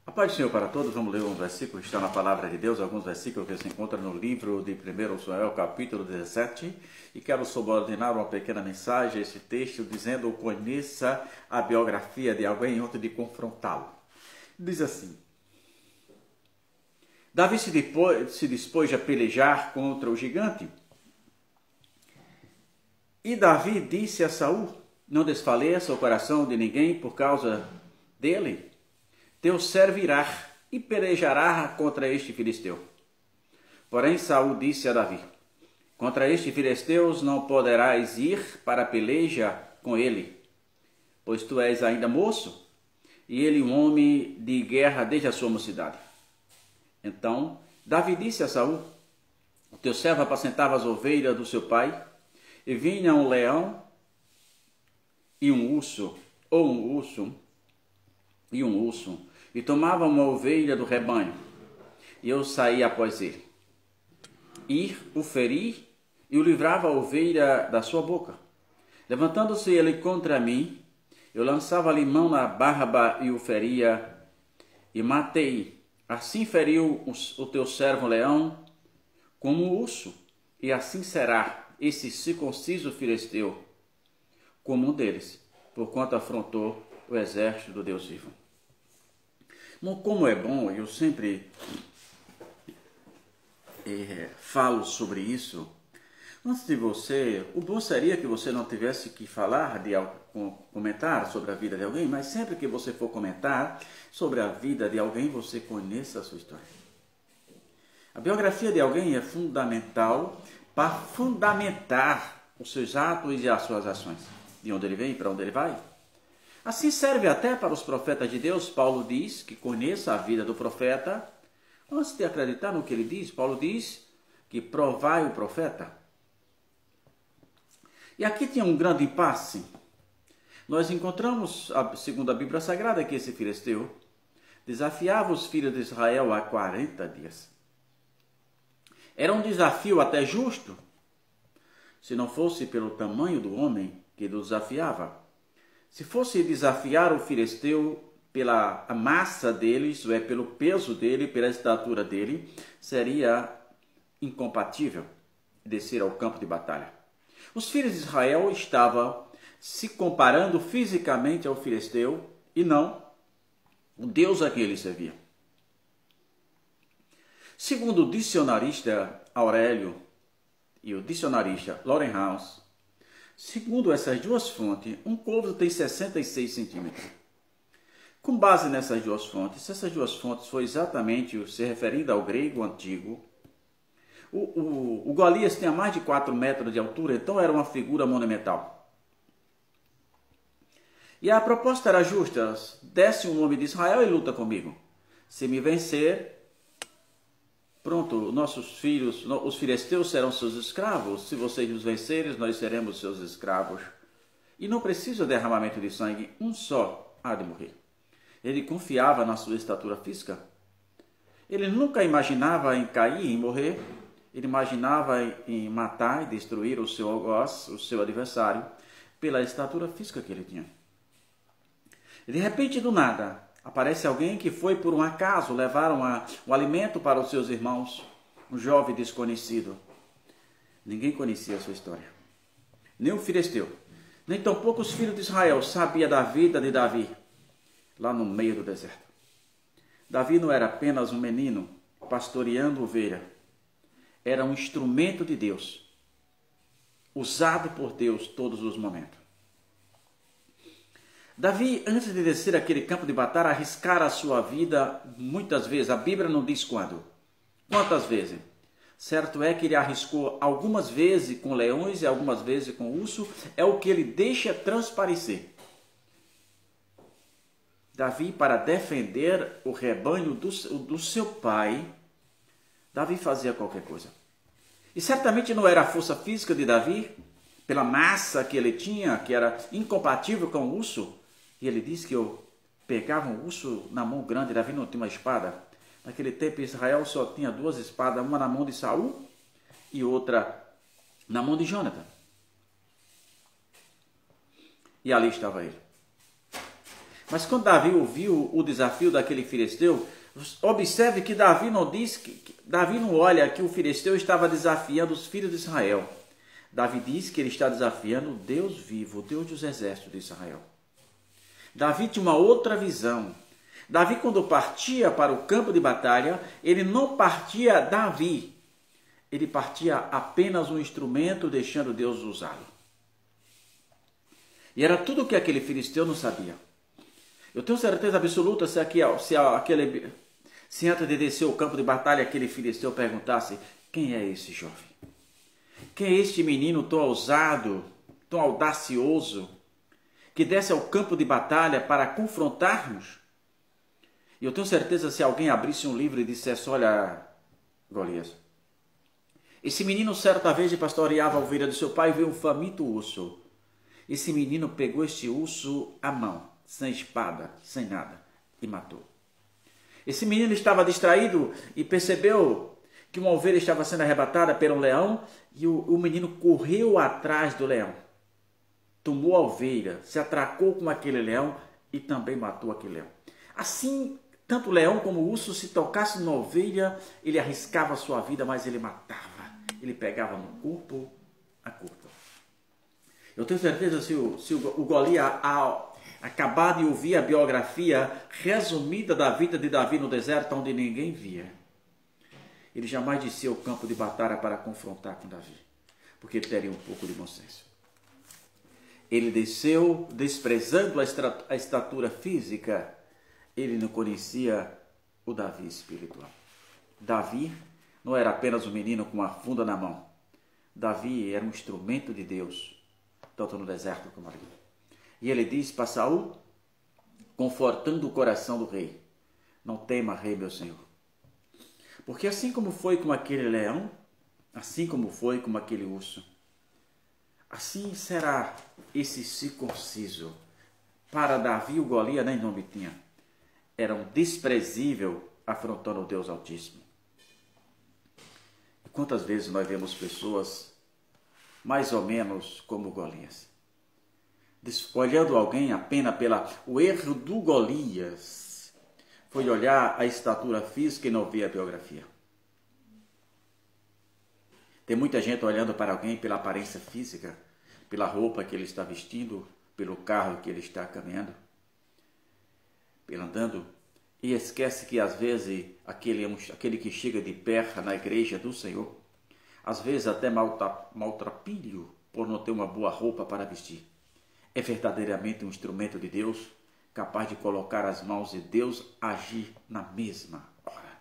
A paz do Senhor para todos. Vamos ler um versículo que está na palavra de Deus, alguns versículos que se encontram no livro de 1 Samuel, capítulo 17, e quero subordinar uma pequena mensagem a esse texto, dizendo: conheça a biografia de alguém antes de confrontá-lo. Diz assim: Davi se dispôs a pelejar contra o gigante, e Davi disse a Saul: não desfaleça o coração de ninguém por causa dele. Teu servo irá e pelejará contra este filisteu. Porém Saul disse a Davi: contra este filisteu não poderás ir para a peleja com ele, pois tu és ainda moço, e ele um homem de guerra desde a sua mocidade. Então Davi disse a Saul: o teu servo apacentava as ovelhas do seu pai, e vinha um leão e um urso, e tomava uma ovelha do rebanho, e eu saía após ele. O feri e o livrava a ovelha da sua boca. Levantando-se ele contra mim, eu lançava-lhe mão na barba e o feria, e matei. Assim feriu o teu servo leão como o urso, e assim será esse circunciso filisteu como um deles, porquanto afrontou o exército do Deus vivo. Como é bom, eu sempre falo sobre isso. Antes de você, o bom seria que você não tivesse que comentar sobre a vida de alguém, mas sempre que você for comentar sobre a vida de alguém, você conheça a sua história. A biografia de alguém é fundamental para fundamentar os seus atos e as suas ações. De onde ele vem e para onde ele vai. Assim serve até para os profetas de Deus. Paulo diz que conheça a vida do profeta. Antes de acreditar no que ele diz, Paulo diz que provai o profeta. E aqui tinha um grande impasse. Nós encontramos, segundo a Bíblia Sagrada, que esse filisteu desafiava os filhos de Israel há 40 dias. Era um desafio até justo, se não fosse pelo tamanho do homem que o desafiava. Se fosse desafiar o filisteu pela massa dele, isso é, pelo peso dele, pela estatura dele, seria incompatível descer ao campo de batalha. Os filhos de Israel estavam se comparando fisicamente ao filisteu e não o Deus a quem ele servia. Segundo o dicionarista Aurélio e o dicionarista Lorenhaus, segundo essas duas fontes, um corvo tem 66 centímetros. Com base nessas duas fontes, foi exatamente se referindo ao grego antigo. O Golias tinha mais de 4 metros de altura, então era uma figura monumental. E a proposta era justa: desce um homem de Israel e luta comigo. Se me vencer, pronto, nossos filhos, os filisteus serão seus escravos. Se vocês nos vencerem, nós seremos seus escravos. E não precisa derramamento de sangue, um só há de morrer. Ele confiava na sua estatura física. Ele nunca imaginava em cair, em morrer. Ele imaginava em matar e destruir o seu algoz, o seu adversário, pela estatura física que ele tinha. E de repente, do nada, aparece alguém que foi por um acaso levar um alimento para os seus irmãos, um jovem desconhecido. Ninguém conhecia a sua história. Nem o filisteu, nem tampouco os filhos de Israel sabia da vida de Davi, lá no meio do deserto. Davi não era apenas um menino pastoreando ovelha. Era um instrumento de Deus, usado por Deus todos os momentos. Davi, antes de descer aquele campo de batalha, arriscara a sua vida muitas vezes. A Bíblia não diz quando. Quantas vezes? Certo é que ele arriscou algumas vezes com leões e algumas vezes com urso. É o que ele deixa transparecer. Davi, para defender o rebanho do seu pai, Davi fazia qualquer coisa. E certamente não era a força física de Davi, pela massa que ele tinha, que era incompatível com o urso. E ele disse que eu pegava um urso na mão grande. Davi não tinha uma espada. Naquele tempo Israel só tinha 2 espadas, uma na mão de Saul e outra na mão de Jonathan. E ali estava ele. Mas quando Davi ouviu o desafio daquele filisteu, observe que Davi não diz Davi não olha que o filisteu estava desafiando os filhos de Israel. Davi diz que ele está desafiando o Deus vivo, o Deus dos exércitos de Israel. Davi tinha uma outra visão. Davi, quando partia para o campo de batalha, ele não partia Davi. Ele partia apenas um instrumento, deixando Deus usá-lo. E era tudo o que aquele filisteu não sabia. Eu tenho certeza absoluta se antes de descer o campo de batalha, aquele filisteu perguntasse: quem é esse jovem? Quem é este menino tão ousado, tão audacioso, que desce ao campo de batalha para confrontar-nos? E eu tenho certeza, se alguém abrisse um livro e dissesse: olha, Golias, esse menino certa vez pastoreava a ovelha do seu pai e viu um faminto urso. Esse menino pegou este urso à mão, sem espada, sem nada, e matou. Esse menino estava distraído e percebeu que uma ovelha estava sendo arrebatada por um leão, e o menino correu atrás do leão. Tomou a ovelha, se atracou com aquele leão e também matou aquele leão. Assim, tanto o leão como o urso, se tocasse na ovelha, ele arriscava a sua vida, mas ele matava. Ele pegava no corpo a corpo. Eu tenho certeza, se o Golias, ao acabar de ouvir a biografia resumida da vida de Davi no deserto, onde ninguém via, ele jamais desceu ao campo de batalha para confrontar com Davi, porque ele teria um pouco de bom senso. Ele desceu desprezando a estatura física. Ele não conhecia o Davi espiritual. Davi não era apenas um menino com uma funda na mão. Davi era um instrumento de Deus, tanto no deserto como ali. E ele diz para Saul, confortando o coração do rei: não tema, rei meu senhor. Porque assim como foi com aquele leão, assim como foi com aquele urso, assim será esse circunciso. Para Davi, o Golias nem nome tinha. Era um desprezível, afrontando o Deus Altíssimo. E quantas vezes nós vemos pessoas mais ou menos como Golias, olhando alguém apenas o erro do Golias foi olhar a estatura física e não ver a biografia. Tem muita gente olhando para alguém pela aparência física, pela roupa que ele está vestindo, pelo carro que ele está caminhando, andando, e esquece que às vezes aquele que chega de perto na igreja do Senhor, às vezes até maltrapilho por não ter uma boa roupa para vestir, é verdadeiramente um instrumento de Deus, capaz de colocar as mãos de Deus agir na mesma hora.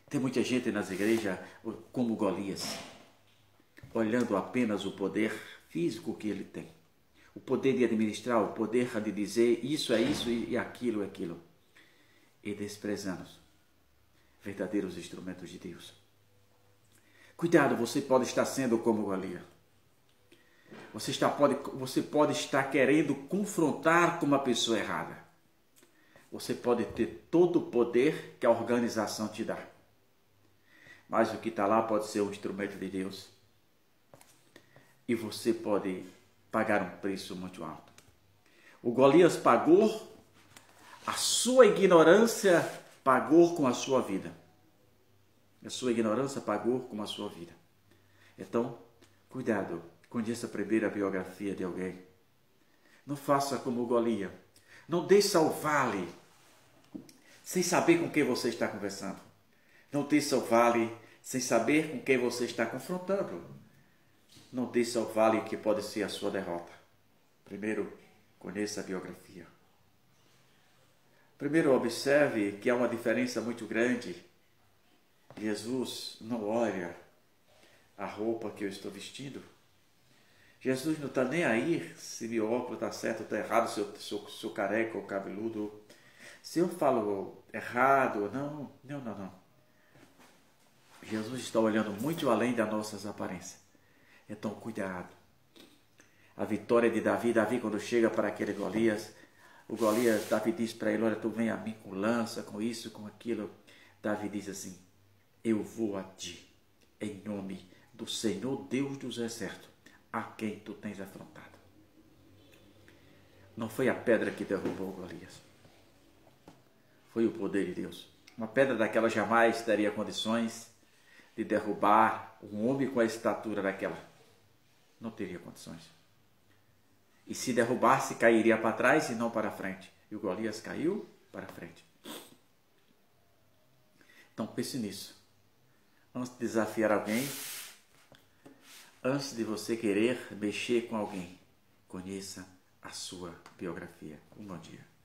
Tem muita gente nas igrejas como Golias, olhando apenas o poder físico que ele tem, o poder de administrar, o poder de dizer isso é isso e aquilo é aquilo, e desprezando verdadeiros instrumentos de Deus. Cuidado, você pode estar sendo como Golias. Você pode estar querendo confrontar com uma pessoa errada. Você pode ter todo o poder que a organização te dá. Mas o que está lá pode ser um instrumento de Deus. E você pode pagar um preço muito alto. O Golias pagou, a sua ignorância pagou com a sua vida. A sua ignorância pagou com a sua vida. Então, cuidado. Conheça primeiro a biografia de alguém. Não faça como o Golias. Não deixe ao vale sem saber com quem você está conversando. Não deixe ao vale sem saber com quem você está confrontando. Não deixe ao vale que pode ser a sua derrota. Primeiro, conheça a biografia. Primeiro, observe que há uma diferença muito grande. Jesus não olha a roupa que eu estou vestindo. Jesus não está nem aí se meu óculos está certo ou está errado, se eu sou careca ou cabeludo, se eu falo errado. Não. Jesus está olhando muito além das nossas aparências. Então, cuidado. A vitória de Davi quando chega para aquele Golias, Davi diz para ele: olha, tu vem a mim com lança, com isso, com aquilo. Davi diz assim: eu vou a ti, em nome do Senhor Deus dos exércitos, a quem tu tens afrontado. Não foi a pedra que derrubou Golias. Foi o poder de Deus. Uma pedra daquela jamais teria condições de derrubar um homem com a estatura daquela. Não teria condições. E se derrubasse, cairia para trás e não para frente. E o Golias caiu para frente. Então pense nisso. Antes de desafiar alguém, antes de você querer mexer com alguém, conheça a sua biografia. Um bom dia.